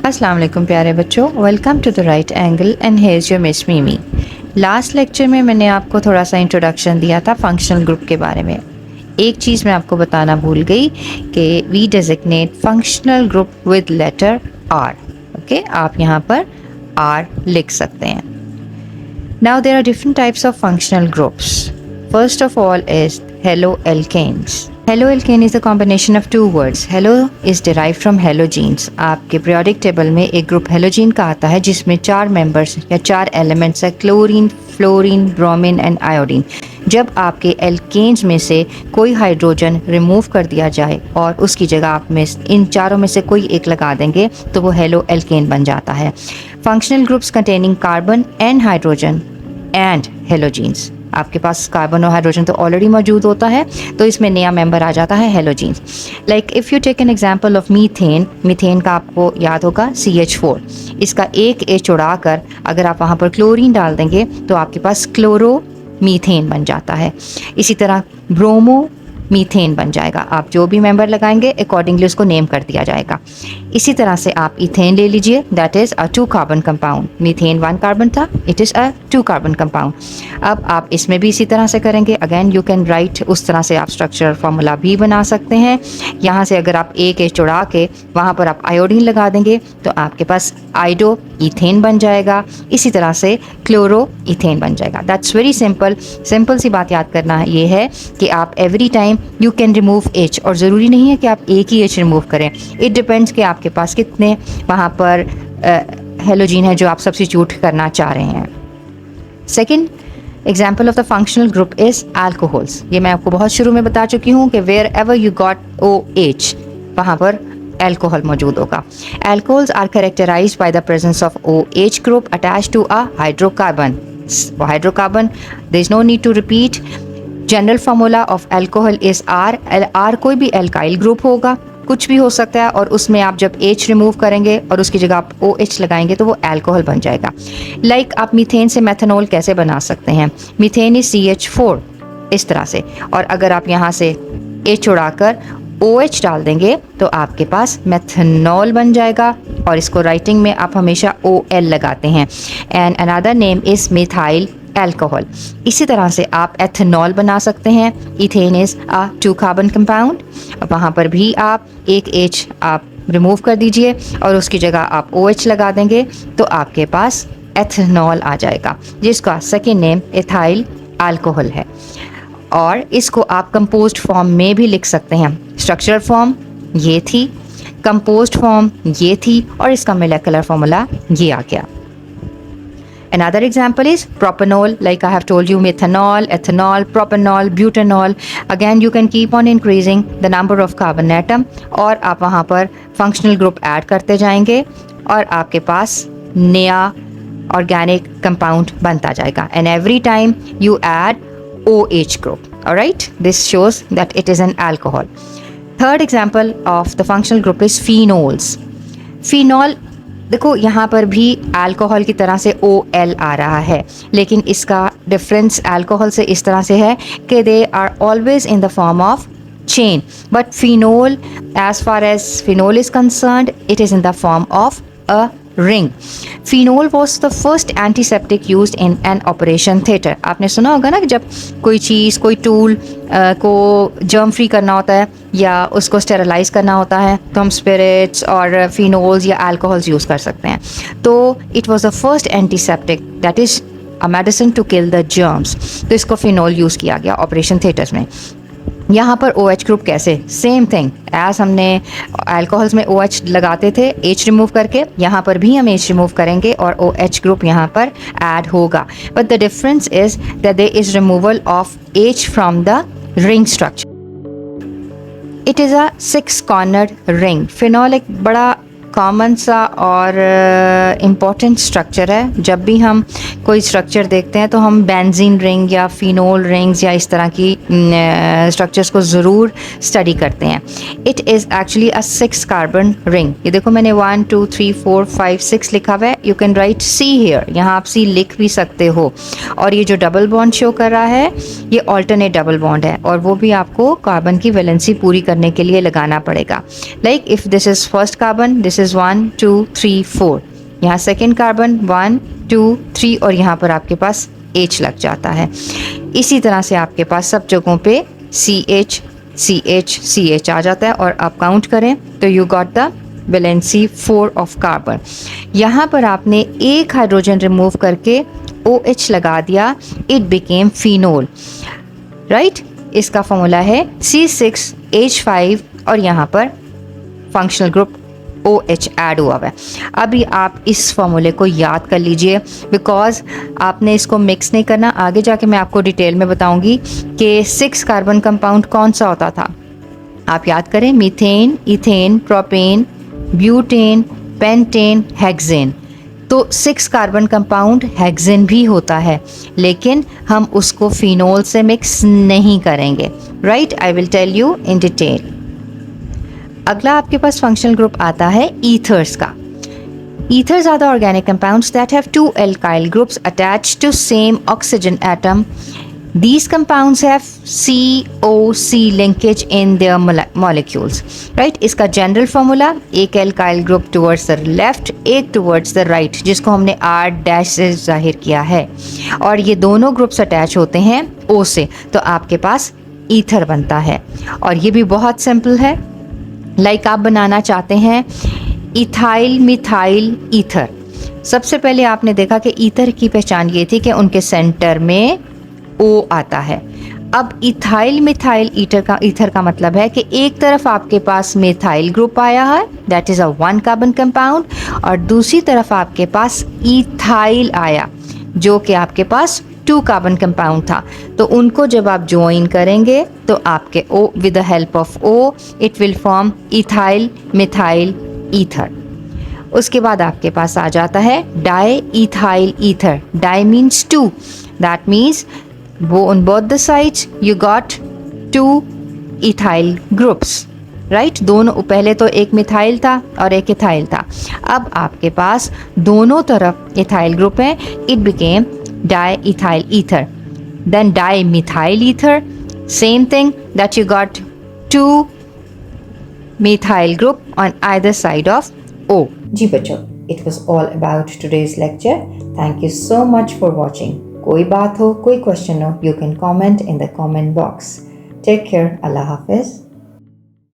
अस्सलाम वालेकुम प्यारे बच्चों, welcome to the right angle and here is your miss Mimi. Last lecture में मैंने आपको थोड़ा सा इंट्रोडक्शन दिया था फंक्शनल ग्रुप के बारे में। एक चीज़ मैं आपको बताना भूल गई कि we designate functional group with letter R. Okay, आप यहाँ पर आर लिख सकते हैं। Now there are different types of functional groups. First of all is haloalkanes. Haloalkane is the combination of two words. Halo is derived from halogens. आपके periodic table में एक group हेलोजीन का आता है जिसमें 4 मेंबर्स या 4 एलिमेंट्स है, chlorine, fluorine, bromine and iodine. जब आपके एल्केन्स में से कोई हाइड्रोजन रिमूव कर दिया जाए और उसकी जगह आप में इन चारों में से कोई एक लगा देंगे तो वो हेलोएल्केन बन जाता है। Functional groups containing carbon and hydrogen and halogens. आपके पास कार्बन और हाइड्रोजन तो ऑलरेडी मौजूद होता है, तो इसमें नया मेंबर आ जाता है halogens. Like if you take an example of methane. Methane का आपको याद होगा CH4। इसका एक H उड़ाकर अगर आप वहाँ पर क्लोरीन डाल देंगे तो आपके पास क्लोरो मीथेन बन जाता है। इसी तरह ब्रोमो मीथेन बन जाएगा। आप जो भी मेंबर लगाएंगे अकॉर्डिंगली उसको नेम कर दिया जाएगा। इसी तरह से आप इथेन ले लीजिए, that is a 2 carbon compound. Methane 1 carbon था, it is a 2 carbon compound. अब आप इसमें भी इसी तरह से करेंगे। अगेन यू कैन राइट, उस तरह से आप स्ट्रक्चर फार्मूला भी बना सकते हैं। यहाँ से अगर आप एक H उड़ा के वहाँ पर आप आयोडीन लगा देंगे तो आपके पास आइडो इथेन बन जाएगा। इसी तरह से क्लोरो इथेन बन जाएगा। That's very simple. सिंपल सी बात याद करना ये है कि आप every time you can remove H, और ज़रूरी नहीं है कि आप एक ही H रिमूव करें। इट डिपेंड्स कि आपके पास कितने वहाँ पर हेलोजीन है जो आप सब्स्टिट्यूट करना चाह रहे हैं। Second example of the functional group is alcohols. ये मैं आपको बहुत शुरू में बता चुकी हूँ कि wherever you got OH वहाँ पर अल्कोहल मौजूद होगा। Alcohols are characterised by the presence of OH group attached to a hydrocarbon. Hydrocarbon, there is no need to repeat. General formula of alcohol is R। R कोई भी alkyl group होगा, कुछ भी हो सकता है, और उसमें आप जब H रिमूव करेंगे और उसकी जगह आप OH लगाएंगे तो वो अल्कोहल बन जाएगा। लाइक आप मीथेन से मेथनॉल कैसे बना सकते हैं? मीथेन इज CH4 इस तरह से, और अगर आप यहाँ से H उड़ाकर OH डाल देंगे तो आपके पास मेथनॉल बन जाएगा, और इसको राइटिंग में आप हमेशा OL लगाते हैं। And another name is methyl alcohol. इसी तरह से आप एथेनॉल बना सकते हैं। Ethane is a 2 carbon compound. वहाँ पर भी आप एक H आप रिमूव कर दीजिए और उसकी जगह आप OH लगा देंगे तो आपके पास एथेनॉल आ जाएगा, जिसका सेकेंड नेम इथाइल अल्कोहल है। और इसको आप कंपोज्ड फॉर्म में भी लिख सकते हैं। स्ट्रक्चरल फॉर्म ये थी, कंपोज्ड फॉर्म ये थी, और इसका मोलेकुलर फॉर्मूला ये आ गया। Another example is propanol, like I have told you, methanol, ethanol, propanol, butanol. Again, you can keep on increasing the number of carbon atom, और आप वहाँ पर functional group add करते जाएंगे और आपके पास नया organic compound बनता जाएगा। And every time you add OH group, alright? This shows that it is an alcohol. Third example of the functional group is phenols. Phenol, देखो यहाँ पर भी अल्कोहल की तरह से OL आ रहा है, लेकिन इसका डिफरेंस अल्कोहल से इस तरह से है कि they are always in the form of chain, but phenol, as far as phenol is concerned, it is in the form of a ring. Phenol was the first antiseptic used in an operation theater. आपने सुना होगा ना कि जब कोई चीज़, कोई tool को germ free करना होता है या उसको स्टेरलाइज करना होता है तो हम स्पिरिट्स और फिनोल्स या अल्कोहल्स यूज़ कर सकते हैं। तो it was the first antiseptic, that is a medicine to kill the germs. तो इसको फिनोल यूज़ किया गया ऑपरेशन थिएटर्स में। यहाँ पर OH ग्रुप कैसे? सेम थिंग एज हमने अल्कोहल्स में OH लगाते थे H रिमूव करके, यहाँ पर भी हम H रिमूव करेंगे और OH ग्रुप यहाँ पर ऐड होगा। But the difference is that there is removal of H from the ring structure. It is a 6 cornered ring. Phenol एक बड़ा कॉमन सा और इम्पॉर्टेंट स्ट्रक्चर है। जब भी हम कोई स्ट्रक्चर देखते हैं तो हम बेंजीन रिंग या फिनोल रिंग्स या इस तरह की स्ट्रक्चर्स को ज़रूर स्टडी करते हैं। It is actually a 6 carbon ring. ये देखो मैंने 1 2 3 4 5 6 लिखा हुआ है। You can write C here, यहाँ आप C लिख भी सकते हो। और ये जो डबल बॉन्ड शो कर रहा है ये ऑल्टरनेट डबल बॉन्ड है, और वो भी आपको कार्बन की वैलेंसी पूरी करने के लिए लगाना पड़ेगा। Like if this is first carbon, this is 1 2 3 4, यहाँ सेकेंड कार्बन 1 2 3 और यहाँ पर आपके पास H लग जाता है। इसी तरह से आपके पास सब जगहों पे CH CH CH आ जाता है और आप काउंट करें तो you got the valency 4 of carbon. यहाँ पर आपने एक हाइड्रोजन रिमूव करके OH लगा दिया, इट बिकेम फिनोल, राइट। इसका फॉर्मूला है C6H5 और यहाँ पर फंक्शनल ग्रुप OH ऐड हुआ है। अभी आप इस फॉर्मूले को याद कर लीजिए, बिकॉज आपने इसको मिक्स नहीं करना। आगे जाके मैं आपको डिटेल में बताऊंगी कि 6 कार्बन कंपाउंड कौन सा होता था। आप याद करें, methane, ethane, propane, butane, pentane, hexane. तो 6 कार्बन कंपाउंड हेक्सेन भी होता है, लेकिन हम उसको फिनोल से मिक्स नहीं करेंगे, right. I will tell you in detail. अगला आपके पास फंक्शनल ग्रुप आता है ईथर्स का। Ethers are the organic compounds that have two alkyl groups attached to same oxygen atom. These compounds have COC linkage in their molecules, right? इसका general formula, एक alkyl group towards the left, एक towards the right, जिसको हमने R- से जाहिर किया है, और ये दोनों ग्रुप्स अटैच होते हैं O से, तो आपके पास ईथर बनता है। और ये भी बहुत सिंपल है। लाइक आप बनाना चाहते हैं इथाइल मिथाइल ईथर। सबसे पहले आपने देखा कि ईथर की पहचान ये थी कि उनके सेंटर में O आता है। अब इथाइल मिथाइल ईथर का मतलब है कि एक तरफ आपके पास मिथाइल ग्रुप आया है, that is a 1 carbon compound, और दूसरी तरफ आपके पास इथाइल आया जो कि आपके पास 2 कार्बन कंपाउंड था। तो उनको जब आप ज्वाइन करेंगे तो आपके O with the help of O it will form ethyl methyl ether. उसके बाद आपके पास आ जाता है di ethyl ether. Di means 2, that means on both the sides you got 2 ethyl groups, right. दोनों, पहले तो एक मिथाइल था और एक इथाइल था, अब आपके पास दोनों तरफ इथाइल ग्रुप है, it became di ethyl ether. Then di methyl ether, same thing, that you got 2 methyl group on either side of O. जी बच्चों, it was all about today's lecture. Thank you so much for watching. कोई बात हो, कोई question हो, you can comment in the comment box. Take care. Allah Hafiz.